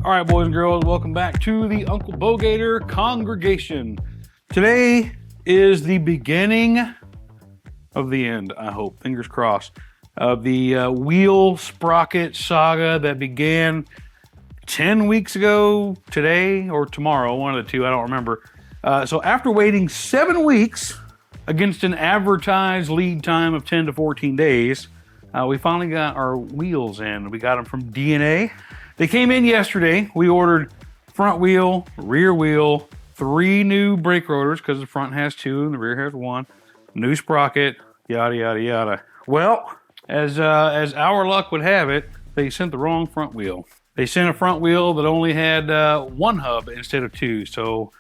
All right, boys and girls, welcome back to the Uncle Bogator congregation. Today is the beginning of the end, I hope, fingers crossed, of the wheel sprocket saga that began 10 weeks ago today or tomorrow, one of the two, I don't remember. So after waiting 7 weeks against an advertised lead time of 10 to 14 days, we finally got our wheels in. We got them from DeLand. They came in yesterday. We ordered front wheel, rear wheel, 3 new brake rotors because the front has 2 and the rear has 1, new sprocket, yada, yada, yada. Well, as our luck would have it, they sent the wrong front wheel. They sent a front wheel that only had 1 hub instead of 2. So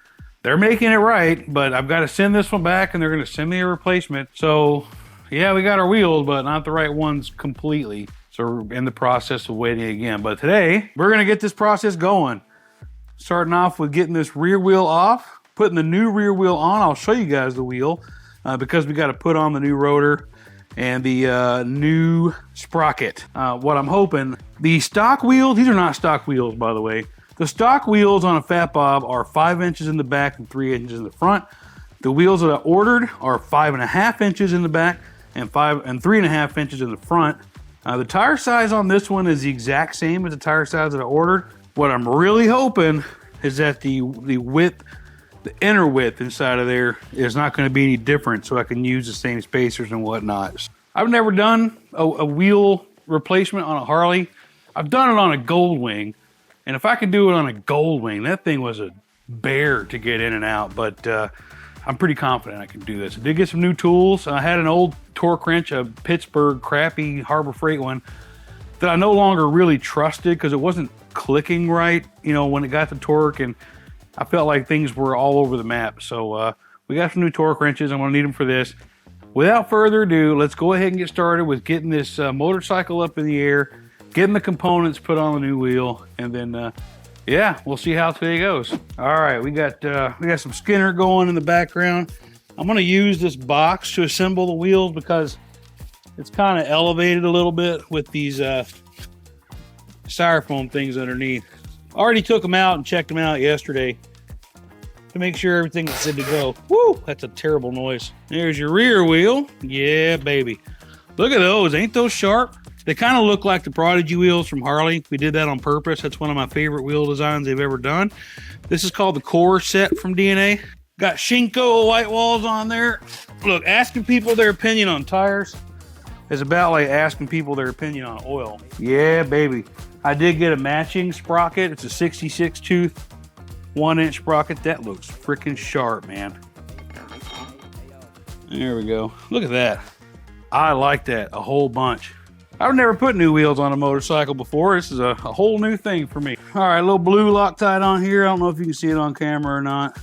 they're making it right, but I've got to send this one back and they're going to send me a replacement. So yeah, we got our wheels, but not the right ones completely. So we're in the process of waiting again. But today, we're going to get this process going. Starting off with getting this rear wheel off, putting the new rear wheel on. I'll show you guys the wheel because we got to put on the new rotor and the new sprocket. What I'm hoping, the stock wheels, these are not stock wheels, by the way. The stock wheels on a Fat Bob are 5 inches in the back and 3 inches in the front. The wheels that I ordered are 5.5 inches in the back and 3.5 inches in the front. The tire size on this one is the exact same as the tire size that I ordered. What I'm really hoping is that the width, the inner width inside of there is not going to be any different, so I can use the same spacers and whatnot. I've never done a wheel replacement on a Harley. I've done it on a Goldwing, and if I could do it on a Goldwing, that thing was a bear to get in and out, but I'm pretty confident I can do this. I did get some new tools. I had an old torque wrench, a Pittsburgh crappy Harbor Freight one that I no longer really trusted because it wasn't clicking right, you know, when it got the torque, and I felt like things were all over the map. So we got some new torque wrenches. I'm gonna need them for this. Without further ado, let's go ahead and get started with getting this motorcycle up in the air, getting the components put on the new wheel, and then yeah, we'll see how today goes. All right, we got some Skinner going in the background. I'm gonna use this box to assemble the wheels because it's kind of elevated a little bit with these styrofoam things underneath. I already took them out and checked them out yesterday to make sure everything is good to go. Woo, that's a terrible noise. There's your rear wheel. Yeah, baby. Look at those, ain't those sharp? They kind of look like the Prodigy wheels from Harley. We did that on purpose. That's one of my favorite wheel designs they've ever done. This is called the Core set from DeLand. Got Shinko white walls on there. Look, asking people their opinion on tires is about like asking people their opinion on oil. Yeah, baby. I did get a matching sprocket. It's a 66 tooth, 1-inch sprocket. That looks freaking sharp, man. There we go. Look at that. I like that a whole bunch. I've never put new wheels on a motorcycle before. This is a whole new thing for me. All right, a little blue Loctite on here. I don't know if you can see it on camera or not.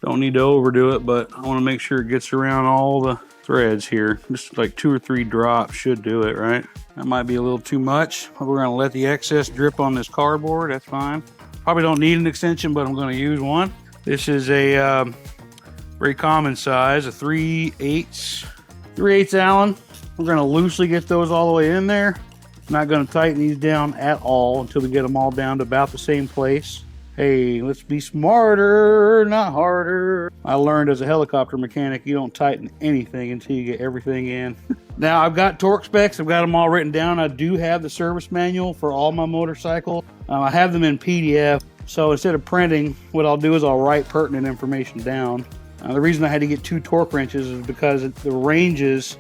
Don't need to overdo it, but I want to make sure it gets around all the threads here. Just like 2 or 3 drops should do it, right? That might be a little too much. We're going to let the excess drip on this cardboard. That's fine. Probably don't need an extension, but I'm going to use one. This is a very common size, a 3/8 Allen. We're going to loosely get those all the way in there. Not going to tighten these down at all until we get them all down to about the same place. Hey, let's be smarter, not harder. I learned as a helicopter mechanic, you don't tighten anything until you get everything in. Now, I've got torque specs. I've got them all written down. I do have the service manual for all my motorcycles. I have them in PDF. So instead of printing, what I'll do is I'll write pertinent information down. The reason I had to get 2 torque wrenches is because the ranges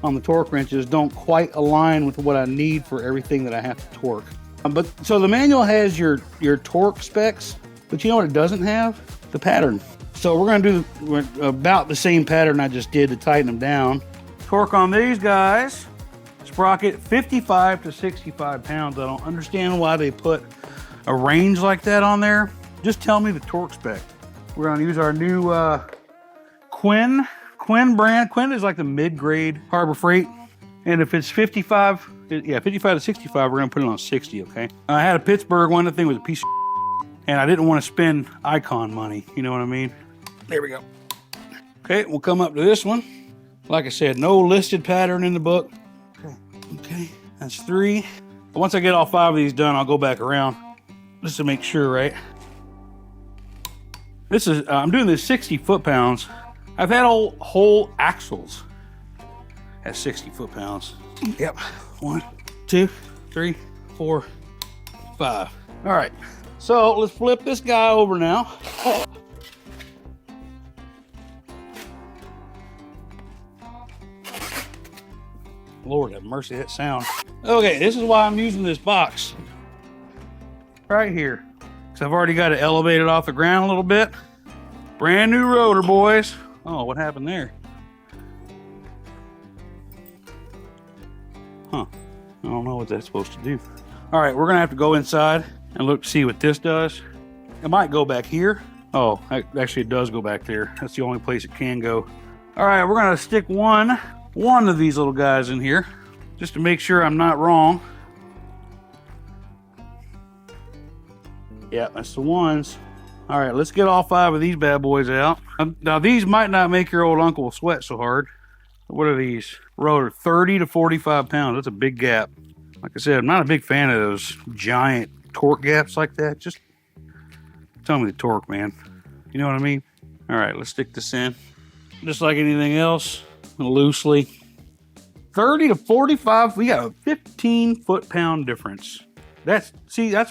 on the torque wrenches don't quite align with what I need for everything that I have to torque. But so the manual has your torque specs, but you know what it doesn't have? The pattern. So we're gonna do about the same pattern I just did to tighten them down. Torque on these guys, sprocket 55 to 65 pounds. I don't understand why they put a range like that on there. Just tell me the torque spec. We're gonna use our new Quinn brand. Quinn is like the mid-grade Harbor Freight. And if it's 55 to 65, we're gonna put it on 60, okay? I had a Pittsburgh one, the thing was a piece of and I didn't want to spend Icon money, you know what I mean? There we go. Okay, we'll come up to this one. Like I said, no listed pattern in the book. Okay, that's 3. Once I get all 5 of these done, I'll go back around just to make sure, right? This is, I'm doing this 60 foot-pounds. I've had whole axles at 60 foot-pounds. Yep, 1, 2, 3, 4, 5. All right, so let's flip this guy over now. Lord have mercy, that sound. Okay, this is why I'm using this box right here, because I've already got it elevated off the ground a little bit. Brand new rotor, boys. Oh, what happened there? Huh, I don't know what that's supposed to do. All right, we're gonna have to go inside and look to see what this does. It might go back here. Oh, actually it does go back there. That's the only place it can go. All right, we're gonna stick one of these little guys in here just to make sure I'm not wrong. Yeah, that's the ones. All right, let's get all 5 of these bad boys out. Now these might not make your old uncle sweat so hard. What are these? Rotor, 30 to 45 pounds. That's a big gap. Like I said, I'm not a big fan of those giant torque gaps like that. Just tell me the torque, man. You know what I mean? All right, let's stick this in. Just like anything else, loosely. 30 to 45, we got a 15 foot-pound difference. That's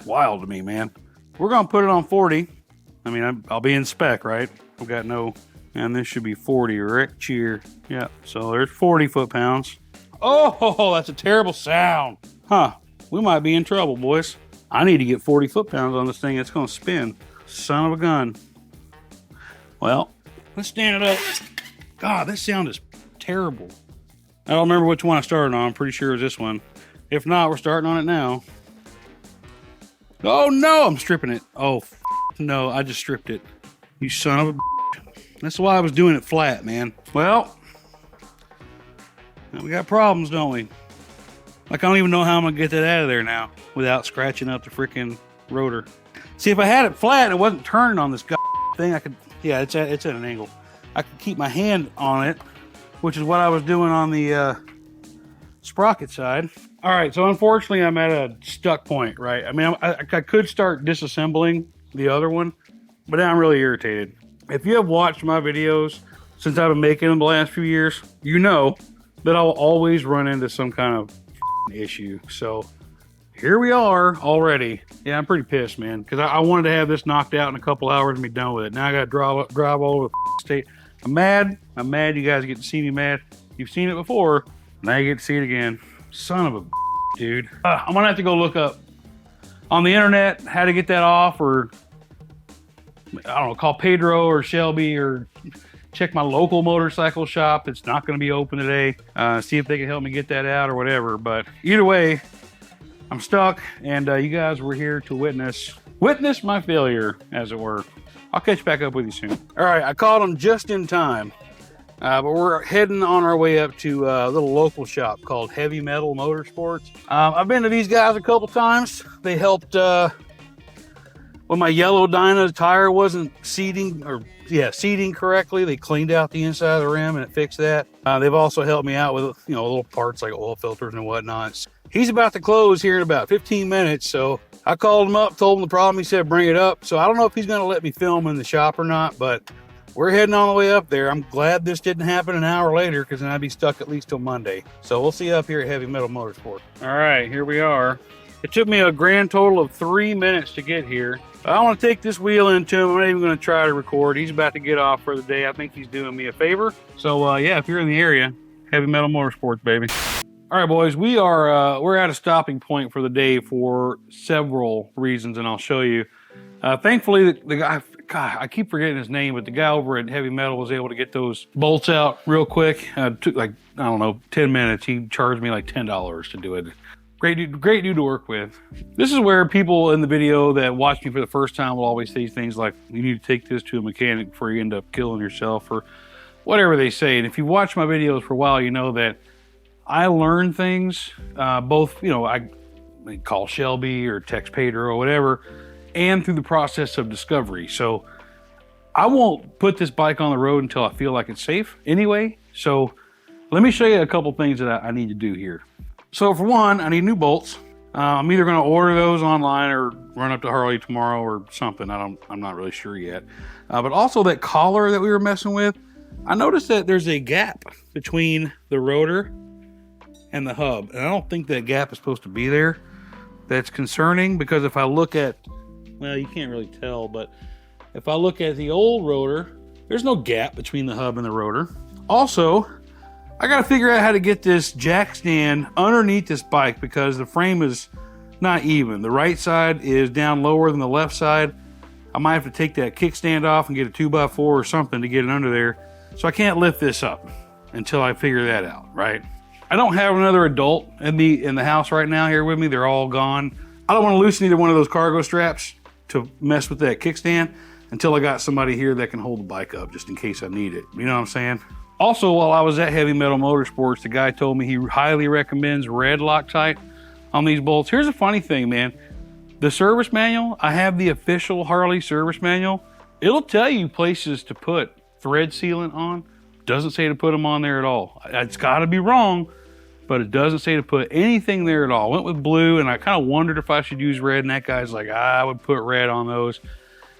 wild to me, man. We're gonna put it on 40. I mean, I'll be in spec, right? I've got no, and this should be 40, right? Cheer. Yeah, so there's 40 foot-pounds. Oh, that's a terrible sound. Huh, we might be in trouble, boys. I need to get 40 foot-pounds on this thing. It's gonna spin. Son of a gun. Well, let's stand it up. God, this sound is terrible. I don't remember which one I started on. I'm pretty sure it was this one. If not, we're starting on it now. Oh no, I'm stripping it. Oh no, I just stripped it. You son of a. That's why I was doing it flat, man. Well, we got problems, don't we? Like, I don't even know how I'm gonna get that out of there now without scratching up the freaking rotor. See, if I had it flat and it wasn't turning on this thing, I could, yeah, it's at an angle. I could keep my hand on it, which is what I was doing on the sprocket side. All right, so unfortunately I'm at a stuck point, right? I mean, I could start disassembling the other one, but now I'm really irritated. If you have watched my videos since I've been making them the last few years, you know that I'll always run into some kind of issue. So here we are already. Yeah, I'm pretty pissed, man, because I wanted to have this knocked out in a couple hours and be done with it. Now I got to drive all over the state. I'm mad. You guys get to see me mad. You've seen it before. Now you get to see it again. Son of a dude. I'm gonna have to go look up on the internet how to get that off, or I don't know, call Pedro or Shelby, or check my local motorcycle shop. It's not gonna be open today. See if they can help me get that out or whatever. But either way, I'm stuck, and you guys were here to witness my failure, as it were. I'll catch back up with you soon. All right, I caught them just in time. But we're heading on our way up to a little local shop called Heavy Metal Motorsports. I've been to these guys a couple times. They helped when my yellow Dyna tire wasn't seating correctly. They cleaned out the inside of the rim and it fixed that. They've also helped me out with, you know, little parts like oil filters and whatnot. He's about to close here in about 15 minutes, so I called him up, told him the problem. He said bring it up. So I don't know if he's going to let me film in the shop or not, but we're heading on the way up there. I'm glad this didn't happen an hour later, because then I'd be stuck at least till Monday. So we'll see you up here at Heavy Metal Motorsport. All right, here we are. It took me a grand total of 3 minutes to get here. I want to take this wheel into him. I'm not even going to try to record. He's about to get off for the day. I think he's doing me a favor. So yeah, if you're in the area, Heavy Metal Motorsports, baby. All right, boys, we're at a stopping point for the day for several reasons, and I'll show you. Thankfully, the guy, God, I keep forgetting his name, but the guy over at Heavy Metal was able to get those bolts out real quick. It took like, I don't know, 10 minutes. He charged me like $10 to do it. Great dude to work with. This is where people in the video that watch me for the first time will always say things like, you need to take this to a mechanic before you end up killing yourself, or whatever they say. And if you watch my videos for a while, you know that I learn things, both, you know, I call Shelby or text Pedro or whatever, and through the process of discovery. So I won't put this bike on the road until I feel like it's safe anyway. So let me show you a couple things that I need to do here. So for one, I need new bolts. I'm either going to order those online or run up to Harley tomorrow or something. I'm not really sure yet. But also that collar that we were messing with, I noticed that there's a gap between the rotor and the hub. And I don't think that gap is supposed to be there. That's concerning because if I look at, well, you can't really tell, but if I look at the old rotor, there's no gap between the hub and the rotor. Also, I got to figure out how to get this jack stand underneath this bike because the frame is not even. The right side is down lower than the left side. I might have to take that kickstand off and get a 2x4 or something to get it under there. So I can't lift this up until I figure that out, right? I don't have another adult in the house right now here with me. They're all gone. I don't want to loosen either one of those cargo straps to mess with that kickstand until I got somebody here that can hold the bike up just in case I need it. You know what I'm saying? Also, while I was at Heavy Metal Motorsports, the guy told me he highly recommends red Loctite on these bolts. Here's a funny thing, man. The service manual, I have the official Harley service manual. It'll tell you places to put thread sealant on. Doesn't say to put them on there at all. It's got to be wrong, but it doesn't say to put anything there at all. I went with blue, and I kind of wondered if I should use red, and that guy's like, I would put red on those.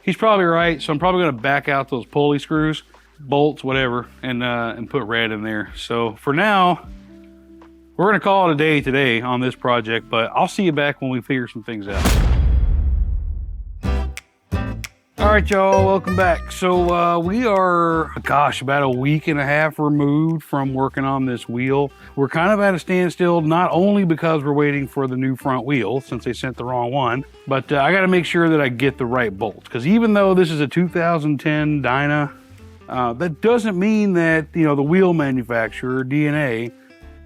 He's probably right, so I'm probably going to back out those pulley screws, bolts, whatever, and put red in there. So for now, we're going to call it a day today on this project, but I'll see you back when we figure some things out. All right, y'all, welcome back. So we are, gosh, about a week and a half removed from working on this wheel. We're kind of at a standstill, not only because we're waiting for the new front wheel, since they sent the wrong one, but I got to make sure that I get the right bolts. Because even though this is a 2010 Dyna, that doesn't mean that, you know, the wheel manufacturer, DNA,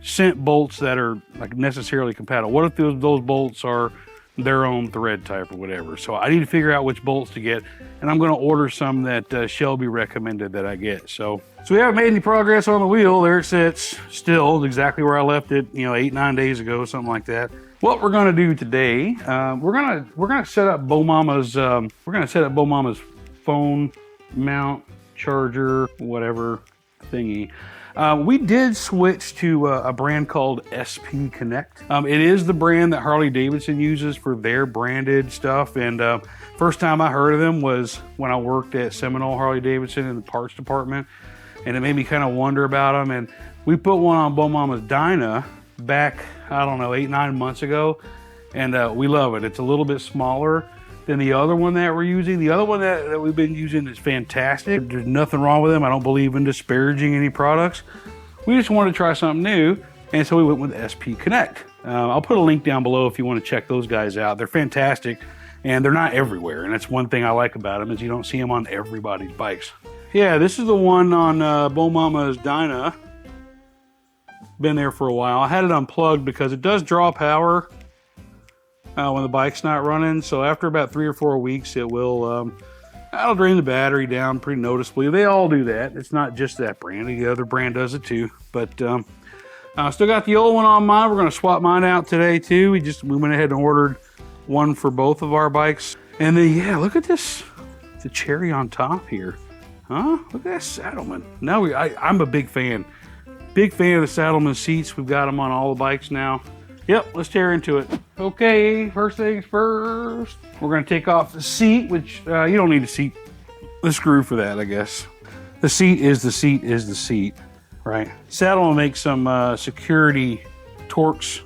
sent bolts that are like necessarily compatible. What if those bolts are their own thread type or whatever? So I need to figure out which bolts to get, and I'm going to order some that Shelby recommended that I get. So we haven't made any progress on the wheel. There it sits, still exactly where I left it, you know, 8-9 days ago, something like that. What we're going to do today, we're gonna set up Bo Mama's phone mount, charger, whatever thingy. We did switch to a brand called SP Connect. It is the brand that Harley Davidson uses for their branded stuff. And first time I heard of them was when I worked at Seminole Harley Davidson in the parts department. And it made me kind of wonder about them. And we put one on Bo Mama's Dyna back, I don't know, 8-9 months ago. And we love it. It's a little bit smaller than the other one that we're using. The other one that we've been using is fantastic. There's nothing wrong with them. I don't believe in disparaging any products. We just wanted to try something new, and so we went with SP Connect. I'll put a link down below if you want to check those guys out. They're fantastic, and they're not everywhere, and that's one thing I like about them is you don't see them on everybody's bikes. Yeah, this is the one on Bo Mama's Dyna. Been there for a while. I had it unplugged because it does draw power when the bike's not running. So after about 3 or 4 weeks, it will that'll drain the battery down pretty noticeably. They all do that. It's not just that brand. The other brand does it too. But I still got the old one on mine. We're going to swap mine out today too. We went ahead and ordered one for both of our bikes. And then, yeah, look at this. The cherry on top here. Huh? Look at that Saddleman. Now I'm a big fan. Big fan of the Saddleman seats. We've got them on all the bikes now. Yep, let's tear into it. Okay, first things first. We're going to take off the seat, which you don't need the screw for that, I guess. The seat is the seat, right? Saddle will make some security Torx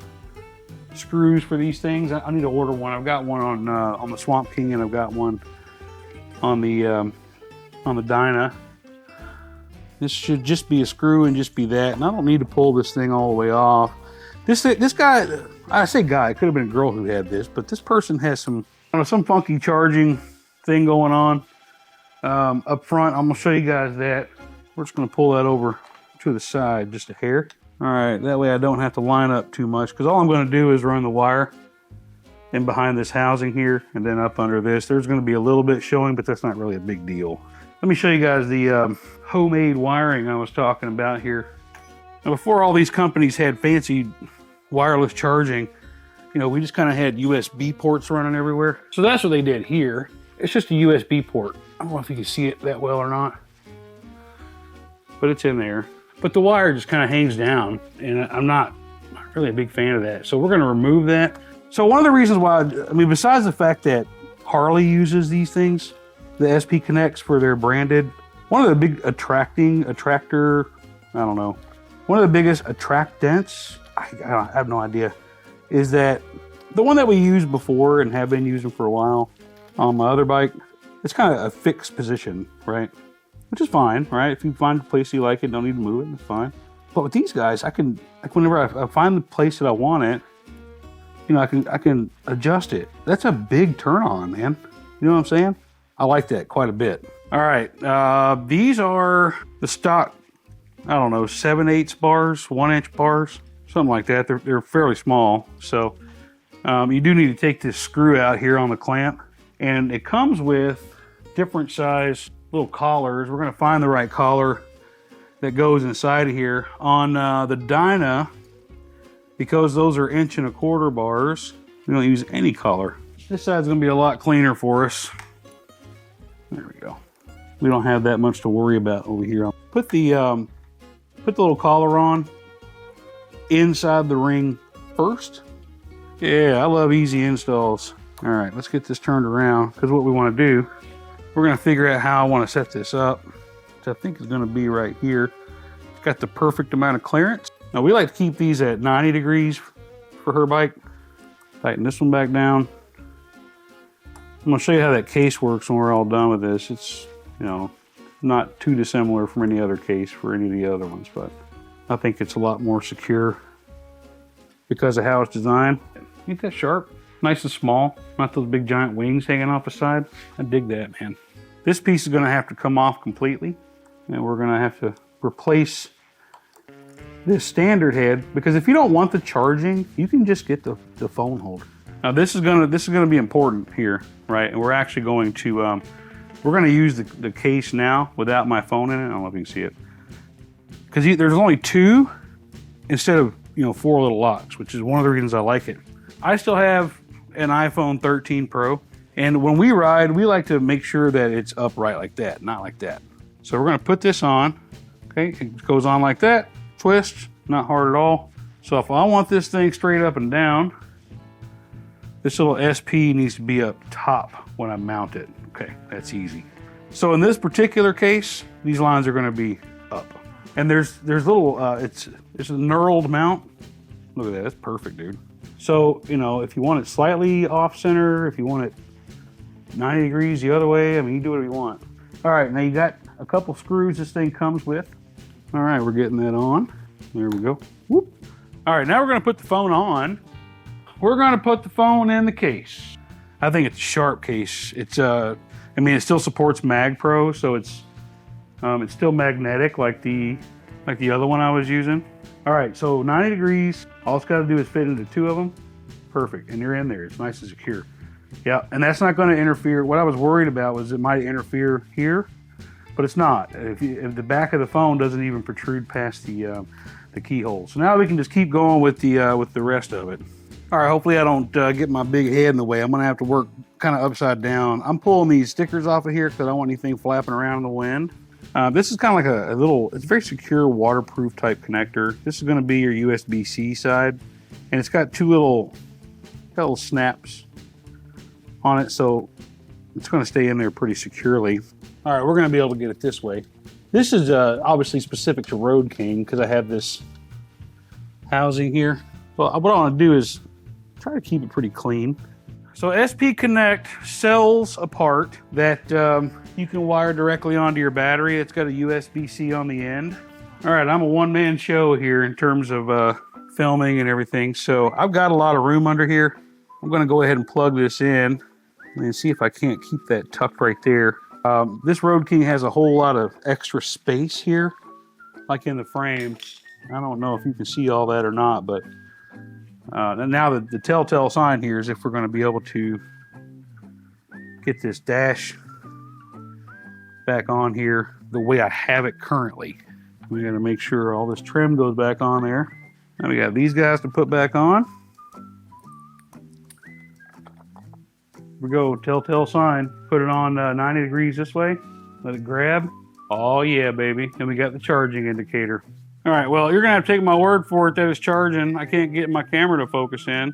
screws for these things. I need to order one. I've got one on the Swamp King, and I've got one on the Dyna. This should just be a screw and just be that, and I don't need to pull this thing all the way off. This guy, I say guy, it could have been a girl who had this, but this person has some funky charging thing going on up front. I'm gonna show you guys that. We're just gonna pull that over to the side just a hair. All right, that way I don't have to line up too much, because all I'm gonna do is run the wire in behind this housing here and then up under this. There's gonna be a little bit showing, but that's not really a big deal. Let me show you guys the homemade wiring I was talking about here. Now, before all these companies had fancy wireless charging, you know, we just kind of had USB ports running everywhere. So that's what they did here. It's just a USB port. I don't know if you can see it that well or not, but it's in there. But the wire just kind of hangs down, and I'm not really a big fan of that. So we're going to remove that. So one of the reasons why, I mean, besides the fact that Harley uses these things, the SP Connects for their branded, one of the big one of the biggest attractants, I have no idea, is that the one that we used before and have been using for a while on my other bike, it's kind of a fixed position, right? Which is fine, right? If you find a place you like it, don't need to move it, it's fine. But with these guys, I can, like whenever I find the place that I want it, you know, I can adjust it. That's a big turn on, man. You know what I'm saying? I like that quite a bit. All right, these are the stock, I don't know, 7/8 bars, 1-inch bars, something like that. They're fairly small. So you do need to take this screw out here on the clamp, and it comes with different size little collars. We're gonna find the right collar that goes inside of here. On the Dyna, because those are 1.25 bars, we don't use any collar. This side's gonna be a lot cleaner for us. There we go. We don't have that much to worry about over here. I'll put the little collar on inside the ring first. Yeah, I love easy installs. All right, let's get this turned around, because what we want to do, we're going to figure out how I want to set this up, which I think is going to be right here. It's got the perfect amount of clearance. Now we like to keep these at 90 degrees for her bike. Tighten this one back down. I'm going to show you how that case works when we're all done with this. It's, you know, not too dissimilar from any other case for any of the other ones, but I think it's a lot more secure because of how it's designed. Ain't that sharp? Nice and small, not those big giant wings hanging off the side. I dig that, man. This piece is gonna have to come off completely, and we're gonna have to replace this standard head, because if you don't want the charging, you can just get the phone holder. Now this is gonna be important here, right? And we're actually going to, we're gonna use the case now without my phone in it. I don't know if you can see it. Because there's only 2 instead of, you know, 4 little locks, which is one of the reasons I like it. I still have an iPhone 13 Pro, and when we ride, we like to make sure that it's upright like that, not like that. So we're gonna put this on, okay? It goes on like that, twist, not hard at all. So if I want this thing straight up and down, this little SP needs to be up top when I mount it. Okay, that's easy. So in this particular case, these lines are gonna be up. And there's little, it's a knurled mount. Look at that, that's perfect, dude. So, you know, if you want it slightly off center, if you want it 90 degrees the other way, I mean, you do whatever you want. All right, now you got a couple screws this thing comes with. All right, we're getting that on. There we go. Whoop. All right, now we're gonna put the phone on. We're gonna put the phone in the case. I think it's a sharp case. It's, I mean, it still supports Mag Pro, so it's still magnetic like the other one I was using. All right, so 90 degrees. All it's got to do is fit into 2 of them. Perfect, and you're in there. It's nice and secure. Yeah, and that's not going to interfere. What I was worried about was it might interfere here, but it's not. If the back of the phone doesn't even protrude past the keyhole. So now we can just keep going with the rest of it. All right, hopefully I don't get my big head in the way. I'm going to have to work kind of upside down. I'm pulling these stickers off of here because I don't want anything flapping around in the wind. This is kind of like a little, it's a very secure waterproof type connector. This is going to be your USB-C side, and it's got 2 little snaps on it, so it's going to stay in there pretty securely. All right, we're going to be able to get it this way. This is obviously specific to Road King because I have this housing here. Well, what I want to do is try to keep it pretty clean. So SP Connect sells a part that you can wire directly onto your battery. It's got a USB-C on the end. All right, I'm a one-man show here in terms of filming and everything. So I've got a lot of room under here. I'm gonna go ahead and plug this in and see if I can't keep that tucked right there. This Road King has a whole lot of extra space here, like in the frame. I don't know if you can see all that or not, but now the telltale sign here is if we're going to be able to get this dash back on here the way I have it currently. We got to make sure all this trim goes back on there. Now we got these guys to put back on. Here we go, telltale sign. Put it on 90 degrees this way. Let it grab. Oh yeah, baby. And we got the charging indicator. All right, well, you're gonna have to take my word for it that it's charging. I can't get my camera to focus in.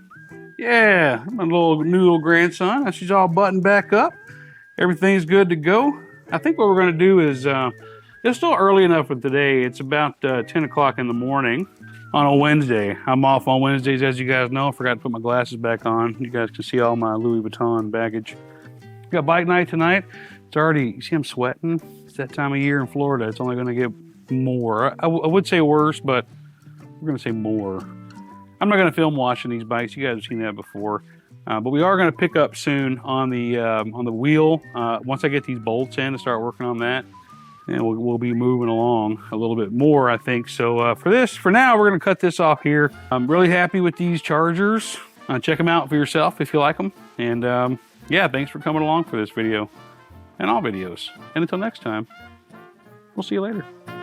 Yeah, my new little grandson. She's all buttoned back up. Everything's good to go. I think what we're going to do is, it's still early enough for today. It's about 10 o'clock in the morning on a Wednesday. I'm off on Wednesdays, as you guys know. I forgot to put my glasses back on. You guys can see all my Louis Vuitton baggage. We got bike night tonight. It's already, you see I'm sweating? It's that time of year in Florida. It's only going to get more. I would say worse, but we're going to say more. I'm not going to film washing these bikes. You guys have seen that before. But we are going to pick up soon on the wheel. Once I get these bolts in and start working on that, and we'll be moving along a little bit more, I think. So for now, we're going to cut this off here. I'm really happy with these chargers. Check them out for yourself if you like them. And yeah, thanks for coming along for this video and all videos. And until next time, we'll see you later.